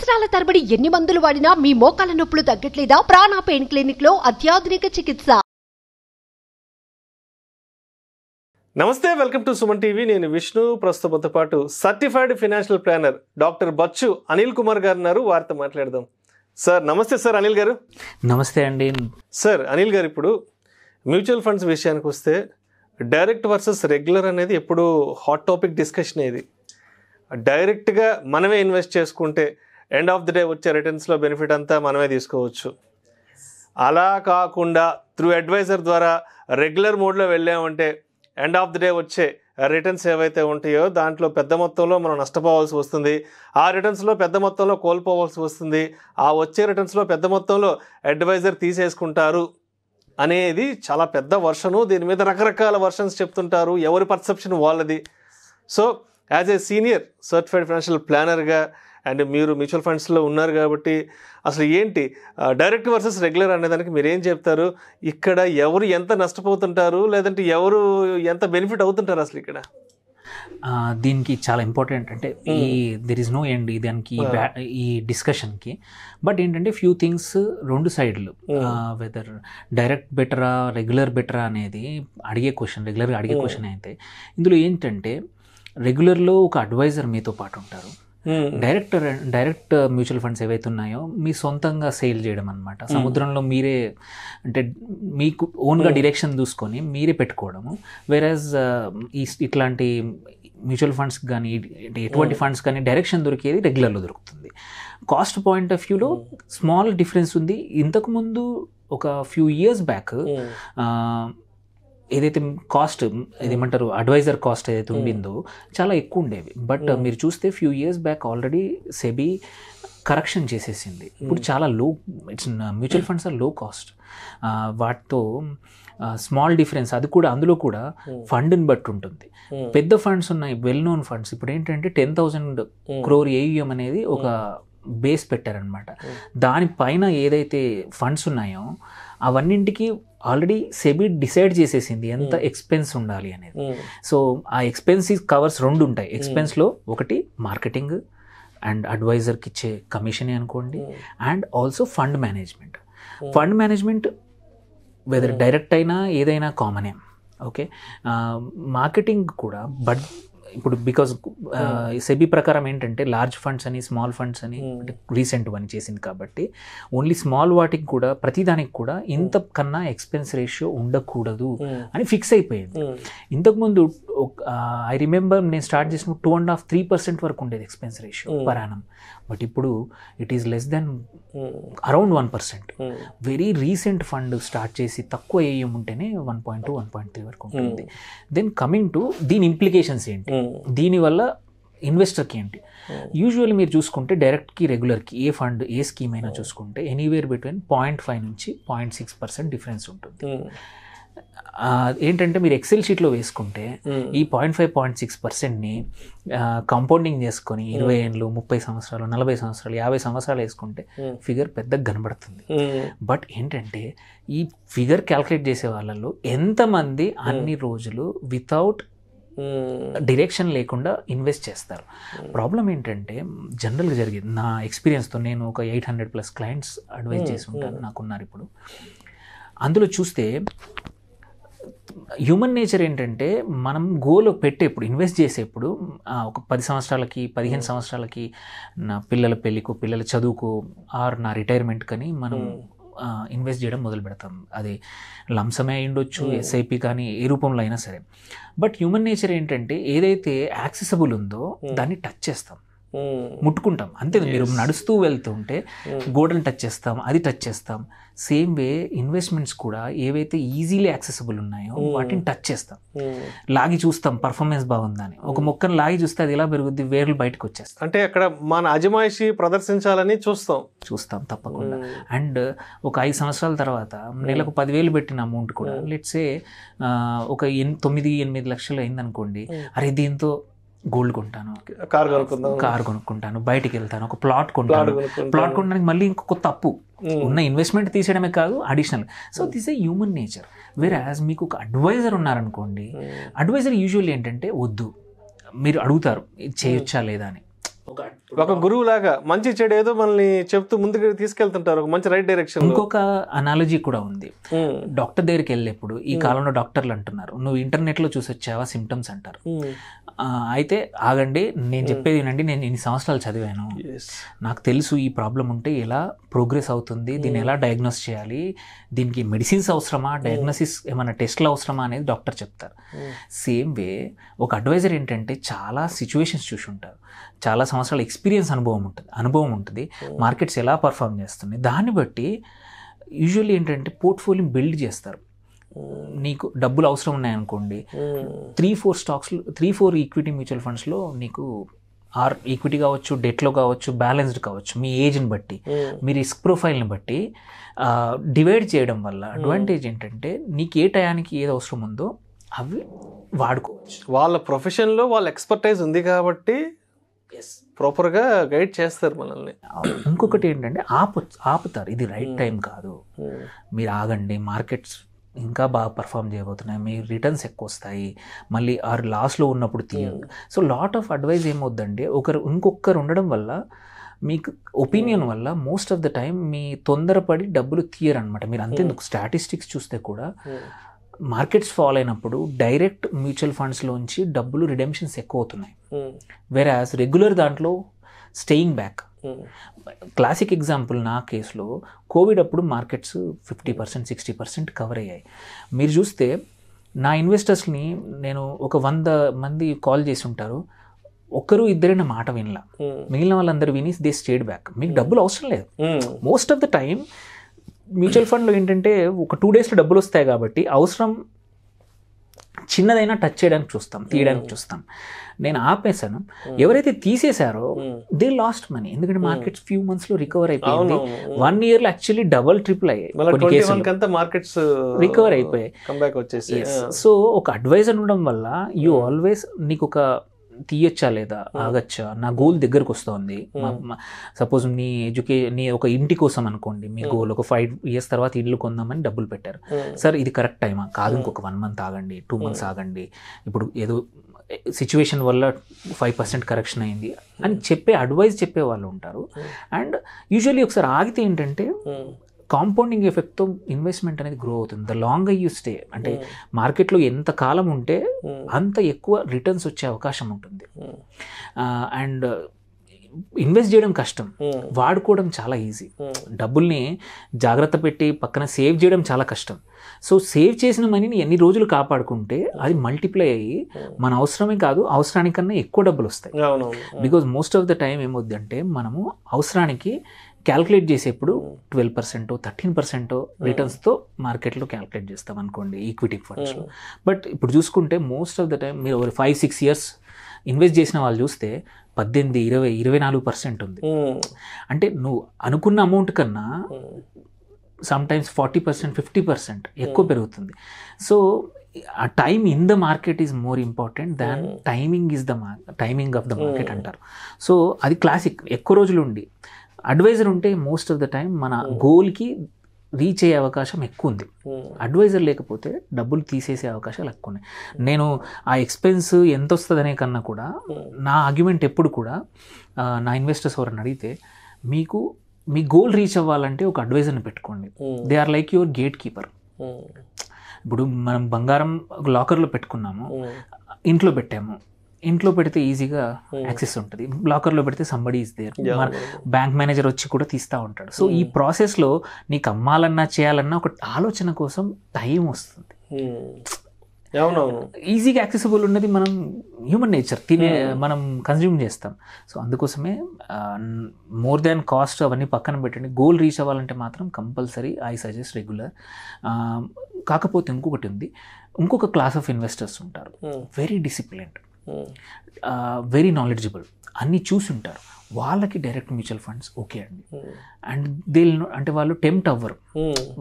సంవత్సరాల తరబడి ఎన్ని మందులు వాడినా మీ మోకాల నొప్పులు తగ్గట్లేదా? ప్రాణ పెయిన్ క్లినిక్ లో అత్యాధునిక చికిత్స. నమస్తే, వెల్కమ్ టు సుమన్ టీవీ. నేను విష్ణు. ప్రస్తుతంతో పాటు certified financial planner doctor Bachchu Anil Kumar గారు ఉన్నారు. వారితో మాట్లాడదాం. సార్ నమస్తే. సార్ అనిల్ గారు నమస్తే అండి. సార్ అనిల్ గారు, ఇప్పుడు మ్యూచువల్ ఫండ్స్ విషయానికి వస్తే డైరెక్ట్ వర్సెస్ రెగ్యులర్ అనేది ఎప్పుడు హాట్ టాపిక్ డిస్కషన్. ఇది డైరెక్ట్గా మనమే ఇన్వెస్ట్ చేసుకుంటే ఎండ్ ఆఫ్ ది డే వచ్చే రిటర్న్స్లో బెనిఫిట్ అంతా మనమే తీసుకోవచ్చు. అలా కాకుండా త్రూ అడ్వైజర్ ద్వారా రెగ్యులర్ మోడ్లో వెళ్ళామంటే ఎండ్ ఆఫ్ ది డే వచ్చే రిటర్న్స్ ఏవైతే ఉంటాయో దాంట్లో పెద్ద మొత్తంలో మనం నష్టపోవాల్సి వస్తుంది. ఆ రిటర్న్స్లో పెద్ద మొత్తంలో కోల్పోవాల్సి వస్తుంది. ఆ వచ్చే రిటర్న్స్లో పెద్ద మొత్తంలో అడ్వైజర్ తీసేసుకుంటారు అనేది చాలా పెద్ద వర్షను. దీని మీద రకరకాల వర్షన్స్ చెప్తుంటారు, ఎవరి పర్సెప్షన్ వాళ్ళది. So as a senior certified financial ప్లానర్గా అండ్ మీరు మ్యూచువల్ ఫండ్స్లో ఉన్నారు కాబట్టి అసలు ఏంటి డైరెక్ట్ వర్సెస్ రెగ్యులర్ అనేదానికి మీరు ఏం చెప్తారు? ఇక్కడ ఎవరు ఎంత నష్టపోతుంటారు, లేదంటే ఎవరు ఎంత బెనిఫిట్ అవుతుంటారు అసలు ఇక్కడ? దీనికి చాలా ఇంపార్టెంట్ అంటే దెర్ ఇస్ నో ఎండ్ దానికి ఈ డిస్కషన్కి. బట్ ఏంటంటే ఫ్యూ థింగ్స్ రెండు సైడ్లు, వెదర్ డైరెక్ట్ బెటరా రెగ్యులర్ బెటరా అనేది అడిగే క్వశ్చన్, రెగ్యులర్గా అడిగే క్వశ్చన్ అయితే ఇందులో ఏంటంటే రెగ్యులర్లో ఒక అడ్వైజర్ మీతో పాటు ఉంటారు. డైరెక్ట్ మ్యూచువల్ ఫండ్స్ ఏవైతే ఉన్నాయో మీ సొంతంగా సేల్ చేయడం అనమాట. సముద్రంలో మీరే అంటే మీకు ఓన్గా డైరెక్షన్ చూసుకొని మీరే పెట్టుకోవడము. వేరేజ్ ఇట్లాంటి మ్యూచువల్ ఫండ్స్ కానీ ఎటువంటి ఫండ్స్ కానీ డైరెక్షన్ దొరికేది రెగ్యులర్లో దొరుకుతుంది. కాస్ట్ పాయింట్ ఆఫ్ వ్యూలో స్మాల్ డిఫరెన్స్ ఉంది. ఇంతకుముందు ఒక ఫ్యూ ఇయర్స్ బ్యాక్ ఏదైతే కాస్ట్ ఏదేమంటారు అడ్వైజర్ కాస్ట్ ఏదైతే ఉండిందో చాలా ఎక్కువ ఉండేవి. బట్ మీరు చూస్తే few years back already SEBI correction చేసేసింది. ఇప్పుడు చాలా లో, ఇట్స్ మ్యూచువల్ ఫండ్స్ ఆర్ లో కాస్ట్. వాటితో స్మాల్ డిఫరెన్స్, అది కూడా అందులో కూడా ఫండ్ని బట్టి ఉంటుంది. పెద్ద ఫండ్స్ ఉన్నాయి, వెల్ నోన్ ఫండ్స్. ఇప్పుడు ఏంటంటే 10,000 crore AUM అనేది ఒక బేస్ పెట్టారనమాట. దానిపైన ఏదైతే ఫండ్స్ ఉన్నాయో అవన్నింటికి ఆల్రెడీ సెబీ డిసైడ్ చేసేసింది ఎంత ఎక్స్పెన్స్ ఉండాలి అనేది. సో ఆ ఎక్స్పెన్సెస్ కవర్స్ రెండు ఉంటాయి. ఎక్స్పెన్స్లో ఒకటి మార్కెటింగ్ అండ్ అడ్వైజర్కి ఇచ్చే కమిషనే అనుకోండి, and also fund management. Fund management whether direct అయినా ఏదైనా కామనే. ఓకే, మార్కెటింగ్ కూడా. బట్ ఇప్పుడు బికాజ్ సెబీ ప్రకారం ఏంటంటే లార్జ్ ఫండ్స్ అని స్మాల్ ఫండ్స్ అని రీసెంట్ వన్ చేసింది కాబట్టి ఓన్లీ స్మాల్ వాటికి కూడా ప్రతిదానికి కూడా ఇంతకన్నా ఎక్స్పెన్స్ రేషియో ఉండకూడదు అని ఫిక్స్ అయిపోయింది. ఇంతకుముందు ఐ రిమెంబర్ నేను స్టార్ట్ చేసిన 2.5-3% వరకు ఉండేది expense ratio per annum. But ఇప్పుడు it is less then around 1%. Very recent fund start చేసి తక్కువ AUM ఉంటేనే 1.2-1.3 వరకు ఉంటుంది. దెన్ కమింగ్ టు దీని ఇంప్లికేషన్స్ ఏంటి, దీనివల్ల ఇన్వెస్టర్కి ఏంటి? యూజువల్లీ మీరు చూసుకుంటే డైరెక్ట్కి రెగ్యులర్కి ఏ ఫండ్ ఏ స్కీమ్ అయినా చూసుకుంటే ఎనీవేర్ బిట్వీన్ 0.5 నుంచి 0.6% డిఫరెన్స్ ఉంటుంది. ఏంటంటే మీరు ఎక్సెల్ షీట్లో వేసుకుంటే ఈ 0.5-0.6%ని కాంపౌండింగ్ చేసుకొని 20 ఏళ్ళు 30 సంవత్సరాలు 40 సంవత్సరాలు 50 సంవత్సరాలు వేసుకుంటే ఫిగర్ పెద్దగా కనబడుతుంది. బట్ ఏంటంటే ఈ ఫిగర్ క్యాల్కులేట్ చేసే వాళ్ళలో ఎంతమంది అన్ని రోజులు వితౌట్ డైరెక్షన్ లేకుండా ఇన్వెస్ట్ చేస్తారు? ప్రాబ్లం ఏంటంటే జనరల్గా జరిగేది నా ఎక్స్పీరియన్స్తో, నేను ఒక 800+ క్లయింట్స్ అడ్వైజ్ చేసి ఉంటాను, నాకున్నారు ఇప్పుడు. అందులో చూస్తే హ్యూమన్ నేచర్ ఏంటంటే మనం గోల్ పెట్టేప్పుడు ఇన్వెస్ట్ చేసేప్పుడు ఒక 10 సంవత్సరాలకి 15 సంవత్సరాలకి నా పిల్లల పెళ్ళికో పిల్లల చదువుకో ఆర్ నా రిటైర్మెంట్ కానీ మనం ఇన్వెస్ట్ చేయడం మొదలు పెడతాం. అది లంసమే అయి ఉండొచ్చు, SIP కానీ ఏ రూపంలో అయినా సరే. బట్ హ్యూమన్ నేచర్ ఏంటంటే ఏదైతే యాక్సెసిబుల్ ఉందో దాన్ని టచ్ చేస్తాం, ముట్టుకుంటాం అంతే. మీరు నడుస్తూ వెళ్తుంటే గోడను టచ్ చేస్తాం, అది టచ్ చేస్తాం. సేమ్ వే ఇన్వెస్ట్మెంట్స్ కూడా ఏవైతే ఈజీలీ యాక్సెసిబుల్ ఉన్నాయో వాటిని టచ్ చేస్తాం, లాగి చూస్తాం పర్ఫార్మెన్స్ బాగుందని. ఒక మొక్కను లాగి చూస్తే అది ఎలా పెరుగుద్ది, వేర్లు బయటకు వచ్చేస్తాం. అంటే అక్కడ మన అజమాయిషి ప్రదర్శించాలని చూస్తాం తప్పకుండా. అండ్ ఒక 5 సంవత్సరాల తర్వాత నెలకు 10,000 పెట్టిన అమౌంట్ కూడా లెట్సే ఒక 9-8 లక్షలు అయిందనుకోండి, అరే దీంతో గోల్డ్ కొంటాను, కార్ కొనుక్కుంటాను, బయటికి వెళ్తాను, ఒక ప్లాట్ కొంటాను. ప్లాట్ కొనడానికి మళ్ళీ ఇంకో కొత్త అప్పు, ఉన్న ఇన్వెస్ట్మెంట్ తీసేయడమే కాదు additional. So this a human nature. Where as మీకు ఒక అడ్వైజర్ ఉన్నారనుకోండి, అడ్వైజర్ యూజువల్లీ ఏంటంటే వద్దు, మీరు అడుగుతారు ఇది చేయొచ్చా లేదా అని. ఒక గురువు లాగా మంచి చెడు ఏదో మనల్ని చెప్తూ ముందుకు తీసుకెళ్తుంటారు ఒక మంచి రైట్ డైరెక్షన్. ఇంకొక అనాలజీ కూడా ఉంది. డాక్టర్ దగ్గరికి వెళ్ళేప్పుడు ఈ కాలంలో డాక్టర్లు అంటున్నారు, నువ్వు ఇంటర్నెట్లో చూసి వచ్చావా సిమ్టమ్స్ అంటారు. అయితే ఆగండి, నేను చెప్పేది వినండి, నేను ఇన్ని సంవత్సరాలు చదివాను, నాకు తెలుసు ఈ ప్రాబ్లం ఉంటే ఎలా ప్రోగ్రెస్ అవుతుంది, దీన్ని ఎలా డయాగ్నోస్ చేయాలి, దీనికి మెడిసిన్స్ అవసరమా, డయాగ్నోసిస్ ఏమైనా టెస్ట్లు అవసరమా అనేది డాక్టర్ చెప్తారు. సేమ్ వే ఒక అడ్వైజర్ ఏంటంటే చాలా సిచ్యువేషన్స్ చూసి ఉంటారు, చాలా సంవత్సరాల ఎక్స్పీరియన్స్ అనుభవం ఉంటుంది, మార్కెట్స్ ఎలా పర్ఫామ్ చేస్తున్నాయి, దాన్ని బట్టి యూజువల్లీ ఏంటంటే పోర్ట్ఫోలియో బిల్డ్ చేస్తారు. నీకు డబ్బులు అవసరం ఉన్నాయనుకోండి, 3-4 ఈక్విటీ మ్యూచువల్ ఫండ్స్లో నీకు ఆర్ ఈక్విటీ కావచ్చు, డెట్లో కావచ్చు, బ్యాలెన్స్డ్ కావచ్చు, మీ ఏజ్ని బట్టి, మీ రిస్క్ ప్రొఫైల్ని బట్టి డివైడ్ చేయడం వల్ల అడ్వాంటేజ్ ఏంటంటే నీకు ఏ టయానికి ఏది అవసరం ఉందో అవి వాడుకోవచ్చు. వాళ్ళ ప్రొఫెషన్లో వాళ్ళ ఎక్స్పర్టైజ్ ఉంది కాబట్టి ప్రాపర్గా గైడ్ చేస్తారు మనల్ని. ఇంకొకటి ఏంటంటే ఆపుతారు, ఇది రైట్ టైం కాదు, మీరు ఆగండి, మార్కెట్స్ ఇంకా బాగా పర్ఫామ్ చేయబోతున్నాయి, మీ రిటర్న్స్ ఎక్కువ వస్తాయి, మళ్ళీ ఆర్ లాస్లో ఉన్నప్పుడు తీయండి. సో లాట్ ఆఫ్ అడ్వైజ్ ఏమవుద్దంటే ఇంకొకరు ఉండడం వల్ల మీకు ఒపీనియన్ వల్ల మోస్ట్ ఆఫ్ ద టైం మీ తొందరపడి డబ్బులు తీయరనమాట. మీరు అంతేందుకు స్టాటిస్టిక్స్ చూస్తే కూడా మార్కెట్స్ ఫాల్ అయినప్పుడు డైరెక్ట్ మ్యూచువల్ ఫండ్స్లోంచి డబ్బులు రిడెంప్షన్స్ ఎక్కువ అవుతున్నాయి, వేరాస్ రెగ్యులర్ దాంట్లో స్టేయింగ్ బ్యాక్. క్లాసిక్ ఎగ్జాంపుల్ నా కేసులో కోవిడ్ అప్పుడు మార్కెట్స్ 50%, 60% కవర్ అయ్యాయి. మీరు చూస్తే నా ఇన్వెస్టర్స్ని నేను ఒక 100 మంది కాల్ చేసి ఉంటారు, ఒక్కరు ఇద్దరైనా మాట వినలా, మిగిలిన వాళ్ళందరూ విని దే స్టేడ్ బ్యాక్. మీకు డబ్బులు అవసరం లేదు. Most of the time mutual ఫండ్లో ఏంటంటే ఒక 2 డేస్లో డబ్బులు వస్తాయి కాబట్టి అవసరం చిన్నదైనా టచ్ చేయడానికి చూస్తాం, తీయడానికి చూస్తాం. నేను ఆపేశాను. ఎవరైతే తీసేశారో దే లాస్ట్ మనీ, ఎందుకంటే మార్కెట్స్ ఫ్యూ మంత్స్లో రికవర్ అయిపోయింది. 1 yearలో యాక్చువల్లీ డబల్ ట్రిపుల్ అయ్యాయి, మార్కెట్స్ రికవర్ అయిపోయాయి. సో ఒక అడ్వైజర్ ఉండడం వల్ల యూ ఆల్వేస్ నీకు ఒక తీయచ్చా లేదా, ఆగచ్చా, నా గోల్ దగ్గరకు వస్తుంది. సపోజ్ నీ ఒక ఇంటి కోసం అనుకోండి, మీ గోల్ ఒక 5 years తర్వాత ఇల్లు కొందామని డబ్బులు పెట్టారు. సార్ ఇది కరెక్ట్ టైమా కాదు, ఇంకొక 1 month ఆగండి, 2 months ఆగండి, ఇప్పుడు ఏదో సిచ్యువేషన్ వల్ల 5% కరెక్షన్ అయింది అని అడ్వైజ్ చెప్పే వాళ్ళు ఉంటారు. అండ్ యూజువల్లీ ఒకసారి ఆగితే ఏంటంటే కాంపౌండింగ్ ఎఫెక్ట్తో ఇన్వెస్ట్మెంట్ అనేది గ్రో అవుతుంది. ద లాంగర్ యూ స్టే, అంటే మార్కెట్లో ఎంత కాలం ఉంటే అంత ఎక్కువ రిటర్న్స్ వచ్చే అవకాశం ఉంటుంది. అండ్ ఇన్వెస్ట్ చేయడం కష్టం, వాడుకోవడం చాలా ఈజీ. డబ్బుల్ని జాగ్రత్త పెట్టి పక్కన సేవ్ చేయడం చాలా కష్టం. సో సేవ్ చేసిన మనీని ఎన్ని రోజులు కాపాడుకుంటే అది మల్టిప్లై అయ్యి మన అవసరమే కాదు, అవసరానికన్నా ఎక్కువ డబ్బులు వస్తాయి. Because most of the time ఏమవుద్ది అంటే మనము అవసరానికి క్యాల్కులేట్ చేసేప్పుడు 12%, 13% రిటర్న్స్తో మార్కెట్లో క్యాల్కులేట్ చేస్తాం అనుకోండి ఈక్విటీ ఫండ్స్లో. బట్ ఇప్పుడు చూసుకుంటే మోస్ట్ ఆఫ్ ద టైం మీరు 5-6 years ఇన్వెస్ట్ చేసిన వాళ్ళు చూస్తే 18, 20, 24% ఉంది. అంటే నువ్వు అనుకున్న అమౌంట్ కన్నా సమ్టైమ్స్ 40%, 50% ఎక్కువ పెరుగుతుంది. సో ఆ time in the market is more important than timing of the market అంటారు. సో అది క్లాసిక్. ఎక్కువ రోజులు ఉండి అడ్వైజర్ ఉంటే మోస్ట్ ఆఫ్ ద టైం మన గోల్కి రీచ్ అయ్యే అవకాశం ఎక్కువ ఉంది. అడ్వైజర్ లేకపోతే డబ్బులు తీసేసే అవకాశాలు ఎక్కువ ఉన్నాయి. నేను ఆ ఎక్స్పెన్స్ ఎంత వస్తుందనే కన్నా కూడా నా ఆర్గ్యుమెంట్ ఎప్పుడు కూడా నా ఇన్వెస్టర్స్ ఎవరని అడిగితే, మీకు మీ గోల్ రీచ్ అవ్వాలంటే ఒక అడ్వైజర్ని పెట్టుకోండి. They are like your gatekeeper. ఇప్పుడు మనం బంగారం లాకర్లో పెట్టుకున్నాము, ఇంట్లో పెట్టాము, ఇంట్లో పెడితే ఈజీగా యాక్సెస్ ఉంటుంది, లాకర్లో పెడితే somebody is there, bank manager వచ్చి కూడా తీస్తూ ఉంటాడు. సో ఈ ప్రాసెస్లో నీకు అమ్మాలన్నా చేయాలన్నా ఒక ఆలోచన కోసం టైం వస్తుంది. ఈజీగా యాక్సెసిబుల్ ఉన్నది మనం హ్యూమన్ నేచర్, మనం కన్జ్యూమ్ చేస్తాం. సో అందుకోసమే మోర్ దాన్ కాస్ట్ అవన్నీ పక్కన పెట్టండి. గోల్ రీచ్ అవ్వాలంటే మాత్రం కంపల్సరీ ఐ సజెస్ట్ రెగ్యులర్. కాకపోతే ఇంకొకటి ఉంది, ఇంకొక క్లాస్ ఆఫ్ ఇన్వెస్టర్స్ ఉంటారు, వెరీ డిసిప్లిన్డ్, వెరీ నాలెడ్జబుల్, అన్నీ చూసి ఉంటారు. వాళ్ళకి డైరెక్ట్ మ్యూచువల్ ఫండ్స్ ఓకే అండి. అండ్ అంటే వాళ్ళు టెంప్ట్ అవ్వరు.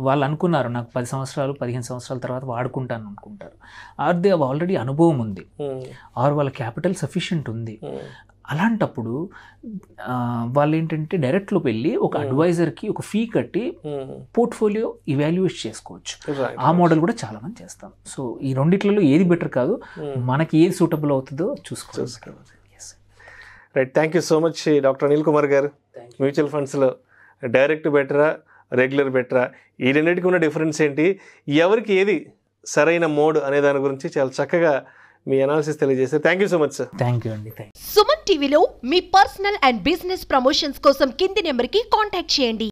వాళ్ళు అనుకున్నారు నాకు 10 సంవత్సరాలు 15 సంవత్సరాల తర్వాత వాడుకుంటాను అనుకుంటారు. ఆర్ దే ఆల్రెడీ అనుభవం ఉంది, ఆర్ వాళ్ళ క్యాపిటల్ సఫిషియెంట్ ఉంది. అలాంటప్పుడు వాళ్ళు ఏంటంటే డైరెక్ట్లోకి వెళ్ళి ఒక అడ్వైజర్కి ఒక ఫీ కట్టి పోర్ట్ఫోలియో ఇవాల్యుయేట్ చేసుకోవచ్చు. ఆ మోడల్ కూడా చాలా మంది చేస్తాం. సో ఈ రెండిట్లలో ఏది బెటర్ కాదు, మనకి ఏది సూటబుల్ అవుతుందో చూసుకోవచ్చు. Right, thank you so much doctor Anil Kumar గారు. మ్యూచువల్ ఫండ్స్లో డైరెక్ట్ బెటరా, రెగ్యులర్ బెటరా, ఈ రెండింటికి ఉన్న డిఫరెన్స్ ఏంటి, ఎవరికి ఏది సరైన మోడ్ అనే దాని గురించి చాలా చక్కగా మీ అనాలిసిస్ తెలియజేశారు. Thank you so much sir. Thank you అండి. సుమన్ టీవీలో మీ పర్సనల్ అండ్ బిజినెస్ ప్రమోషన్స్ కోసం కింది నెంబర్కి కాంటాక్ట్ చేయండి.